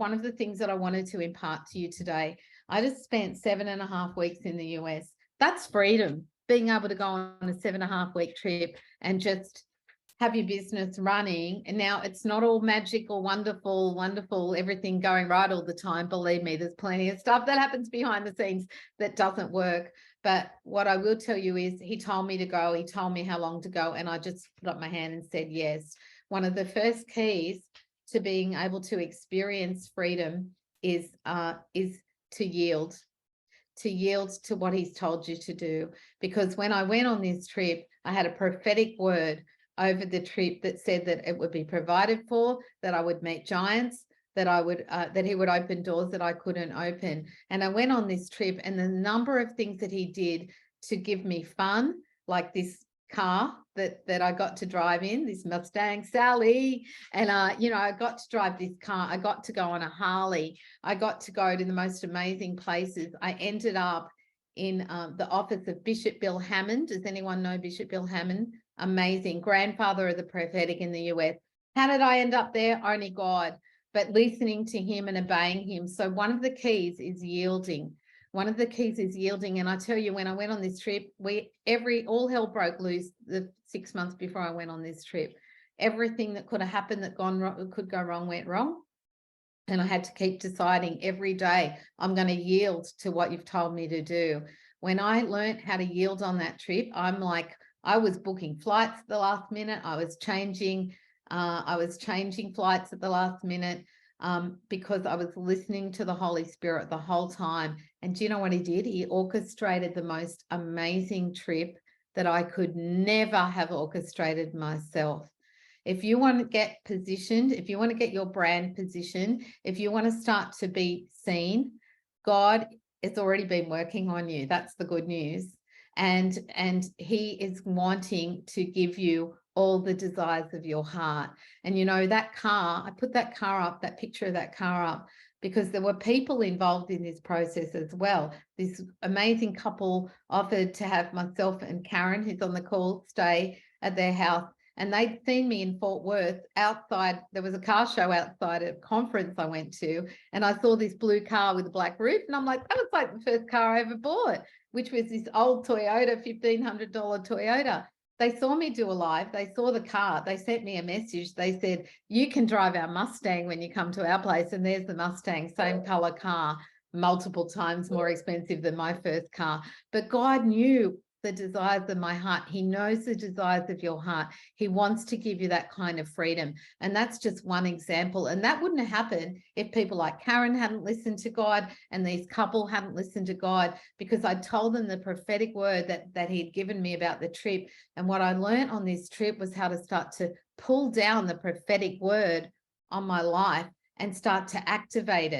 one of the things that I wanted to impart to you today. I just spent 7.5 weeks in the US. That's freedom, being able to go on a 7.5 week trip and just have your business running. And now it's not all magical, wonderful, everything going right all the time. Believe me, there's plenty of stuff that happens behind the scenes that doesn't work. But what I will tell you is he told me to go. He told me how long to go. And I just put up my hand and said yes. One of the first keys to being able to experience freedom is to yield to what he's told you to do. Because when I went on this trip, I had a prophetic word over the trip that said that it would be provided for, that I would meet giants, that I would that he would open doors that I couldn't open. And I went on this trip, and the number of things that he did to give me fun, like this car that I got to drive in, this Mustang Sally, and I got to drive this car. I got to go on a Harley. I got to go to the most amazing places. I ended up in the office of Bishop Bill Hammond. Does anyone know Bishop Bill Hammond? Amazing, grandfather of the prophetic in the US. How did I end up there? Only God, but listening to him and obeying him. So one of the keys is yielding. One of the keys is yielding. And I tell you, when I went on this trip, all hell broke loose the 6 months before I went on this trip. Everything that could have happened that could go wrong went wrong. And I had to keep deciding every day, I'm going to yield to what you've told me to do. When I learned how to yield on that trip, I was booking flights at the last minute. I was changing flights at the last minute because I was listening to the Holy Spirit the whole time. And do you know what he did? He orchestrated the most amazing trip that I could never have orchestrated myself. If you want to get positioned, if you want to get your brand positioned, if you want to start to be seen, God has already been working on you. That's the good news. And he is wanting to give you all the desires of your heart. And that car, I put that car up, that picture of that car up, because there were people involved in this process as well. This amazing couple offered to have myself and Karen, who's on the call, stay at their house. And they'd seen me in Fort Worth outside. There was a car show outside a conference I went to, and I saw this blue car with a black roof. And I'm like, that was like the first car I ever bought, which was this old Toyota, $1,500 Toyota. They saw me do a live. They saw the car. They sent me a message. They said, you can drive our Mustang when you come to our place. And there's the Mustang, same color car, multiple times more expensive than my first car. But God knew the desires of my heart. He knows the desires of your heart. He wants to give you that kind of freedom. And that's just one example. And that wouldn't have happened if people like Karen hadn't listened to God and these couple hadn't listened to God, because I told them the prophetic word that he'd given me about the trip. And what I learned on this trip was how to start to pull down the prophetic word on my life and start to activate it.